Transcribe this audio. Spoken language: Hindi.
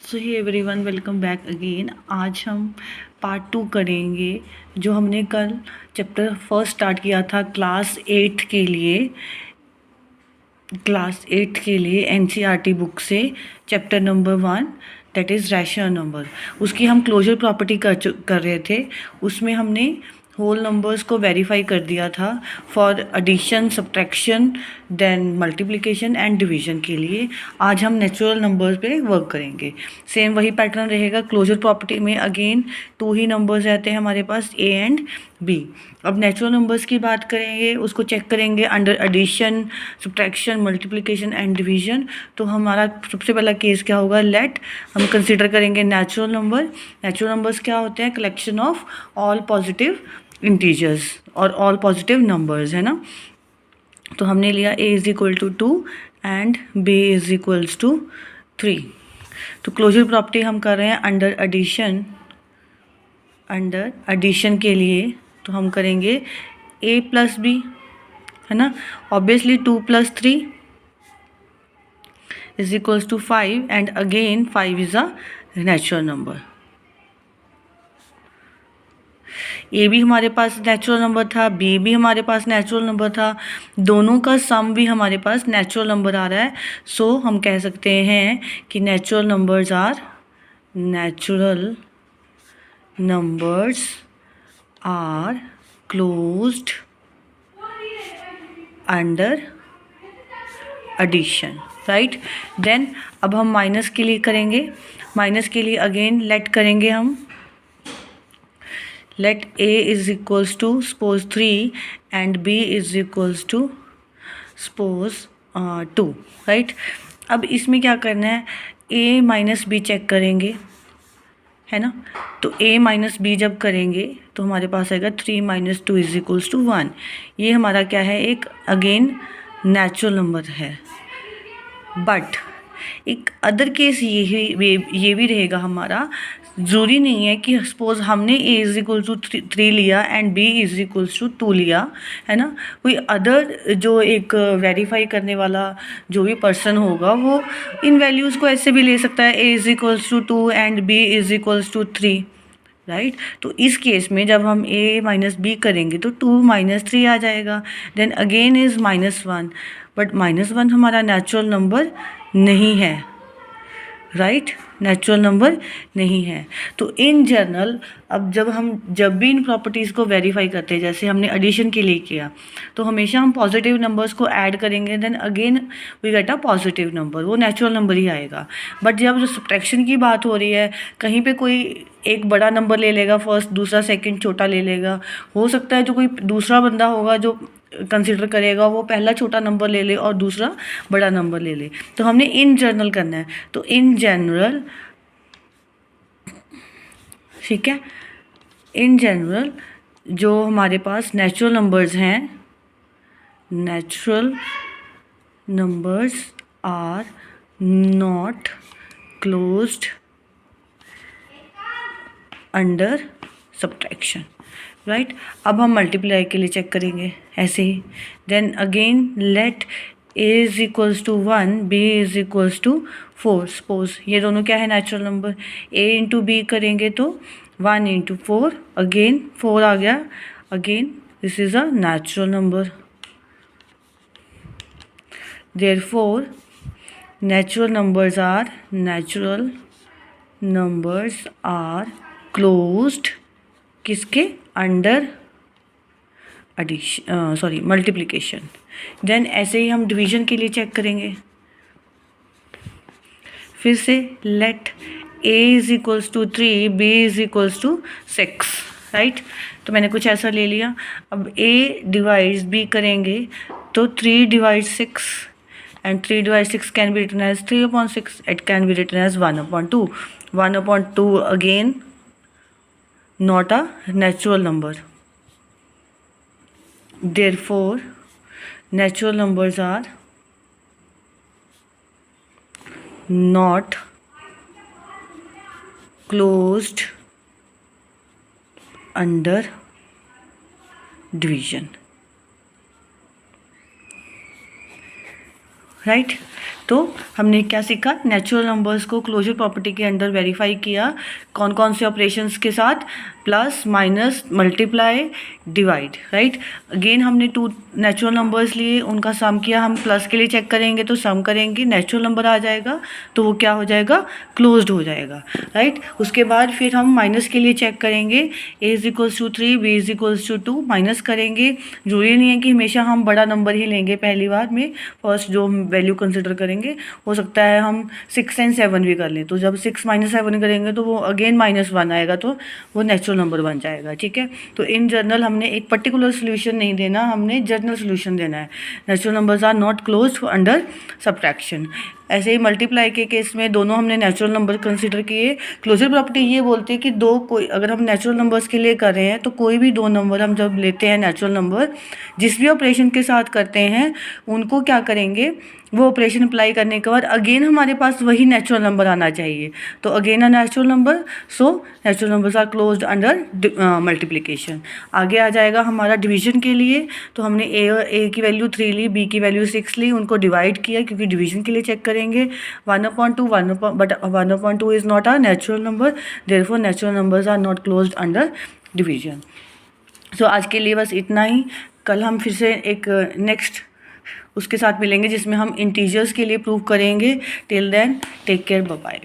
सो hey everyone, welcome back again. आज हम पार्ट 2 करेंगे जो हमने कल चैप्टर फर्स्ट स्टार्ट किया था क्लास 8 के लिए एनसीईआरटी बुक से chapter number 1 that is rational number. उसकी हम क्लोजर प्रॉपर्टी कर रहे थे। उसमें हमने होल नंबर्स को वेरीफाई कर दिया था for addition, subtraction, then multiplication and division के लिए। आज हम नेचुरल नंबर्स पे वर्क करेंगे। सेम वही पैटर्न रहेगा। क्लोजर प्रॉपर्टी में अगेन 2 ही नंबर्स रहते हैं हमारे पास, ए एंड बी। अब नेचुरल नंबर्स की बात करेंगे, उसको चेक करेंगे under addition, subtraction, multiplication and division. तो हमारा सबसे पहला केस क्या होगा, लेट हम कंसिडर करेंगे नेचुरल नंबर। नेचुरल नंबर्स क्या होते हैं, collection of all positive integers और ऑल पॉजिटिव नंबर्स, है ना। तो हमने लिया a is equal to 2 and b is equals to 3। तो क्लोजर प्रॉपर्टी हम कर रहे हैं अंडर एडिशन के लिए। तो हम करेंगे a प्लस बी, है ना। Obviously 2 plus 3 is equals to 5 and again 5 is a natural number. A भी हमारे पास नेचुरल नंबर था, बी भी हमारे पास नेचुरल नंबर था, दोनों का सम भी हमारे पास नेचुरल नंबर आ रहा है। सो हम कह सकते हैं कि natural numbers are closed under addition, right. Then अब हम माइनस के लिए करेंगे। माइनस के लिए अगेन लेट करेंगे हम। let a is equals to suppose 3 and b is equals to suppose 2, right। अब इसमें क्या करना है, a माइनस बी चेक करेंगे, है ना। तो a माइनस बी जब करेंगे तो हमारे पास आएगा 3 माइनस 2 इज इक्वल्स टू 1। ये हमारा क्या है, एक अगेन नेचुरल नंबर है। बट एक अदर केस ये भी रहेगा हमारा। ज़रूरी नहीं है कि सपोज हमने a इज इक्वल टू 3 लिया and b is equals to 2 लिया, है ना। कोई अदर जो एक वेरीफाई करने वाला जो भी पर्सन होगा वो इन वैल्यूज़ को ऐसे भी ले सकता है, a is equals to 2 and b is equals to 3, right. तो इस केस में जब हम a माइनस बी करेंगे तो 2 माइनस 3 आ जाएगा। देन अगेन इज़ -1, बट -1 हमारा नेचुरल नंबर नहीं है, राइट। नेचुरल नंबर नहीं है। तो इन जनरल अब जब भी इन प्रॉपर्टीज़ को वेरीफाई करते हैं, जैसे हमने एडिशन के लिए किया, तो हमेशा हम पॉजिटिव नंबर्स को ऐड करेंगे, then again we get a positive number, वो नेचुरल नंबर ही आएगा। बट जब सब्ट्रैक्शन की बात हो रही है, कहीं पे कोई एक बड़ा नंबर ले लेगा फर्स्ट, दूसरा सेकंड छोटा ले लेगा। हो सकता है जो कोई दूसरा बंदा होगा जो कंसिडर करेगा वो पहला छोटा नंबर ले ले और दूसरा बड़ा नंबर ले ले। तो हमने इन जनरल करना है। तो इन जनरल, ठीक है, इन जनरल जो हमारे पास नेचुरल नंबर्स हैं, natural numbers are not closed under subtraction, right. अब हम मल्टीप्लाई के लिए चेक करेंगे ऐसे ही। Then again let a is equals to 1, b is equals to 4। Suppose ये दोनों क्या है, natural number. a into B करेंगे तो 1 इंटू 4, अगेन 4 आ गया। Again this is a natural number. Therefore natural numbers are closed किसके, under addition, sorry multiplication. Then ऐसे ही हम डिवीजन के लिए चेक करेंगे। फिर से let a is equals to 3, b is equals to 6, right. तो मैंने कुछ ऐसा ले लिया। अब a डिवाइड्स b करेंगे तो 3 divides 6 and 3 divide 6 can be written as 3/6, it can be written as 1/2। 1/2 again not a natural number. Therefore natural numbers are not closed under division, right। तो हमने क्या सीखा, नेचुरल नंबर्स को क्लोजर प्रॉपर्टी के अंडर वेरीफाई किया, कौन कौन से ऑपरेशंस के साथ, plus, minus, multiply, divide, right. Again हमने 2 नेचुरल नंबर्स लिए, उनका सम किया, हम प्लस के लिए चेक करेंगे तो सम करेंगे, नेचुरल नंबर आ जाएगा तो वो क्या हो जाएगा, क्लोज्ड हो जाएगा, राइट। उसके बाद फिर हम माइनस के लिए चेक करेंगे, a is equals to 3, b is equals to 2, minus करेंगे। जरूरी नहीं है कि हमेशा हम बड़ा नंबर ही लेंगे पहली बार में, फर्स्ट जो हम वैल्यू कंसिडर करेंगे, हो सकता है हम 6 एंड 7 भी कर लें, तो जब 6 माइनस 7 करेंगे तो वो अगेन -1 आएगा, तो वो नेचुरल नंबर बन जाएगा, ठीक है। तो इन जनरल हमने एक पर्टिकुलर सोल्यूशन नहीं देना, हमने जनरल सोल्यूशन देना है। Natural numbers are not closed under subtraction. ऐसे ही मल्टीप्लाई के केस में दोनों हमने नेचुरल नंबर कंसिडर किए। क्लोजर प्रॉपर्टी ये बोलती है कि अगर हम नेचुरल नंबर्स के लिए कर रहे हैं तो कोई भी 2 नंबर हम जब लेते हैं नेचुरल नंबर, जिस भी ऑपरेशन के साथ करते हैं उनको क्या करेंगे, वो ऑपरेशन अप्लाई करने के बाद अगेन हमारे पास वही नेचुरल नंबर आना चाहिए। तो again a natural number, so natural numbers are closed under multiplication. आगे आ जाएगा हमारा डिवीजन के लिए, तो हमने ए की वैल्यू 3 ली, बी की वैल्यू 6 ली, उनको डिवाइड किया क्योंकि डिवीजन के लिए चेक करेंगे। 1/2 but 1/2 is not a natural number, therefore natural numbers are not closed under division. So आज के लिए बस इतना ही। कल हम फिर से एक नेक्स्ट उसके साथ मिलेंगे जिसमें हम इंटीजर्स के लिए प्रूव करेंगे। Till then take care, bye bye.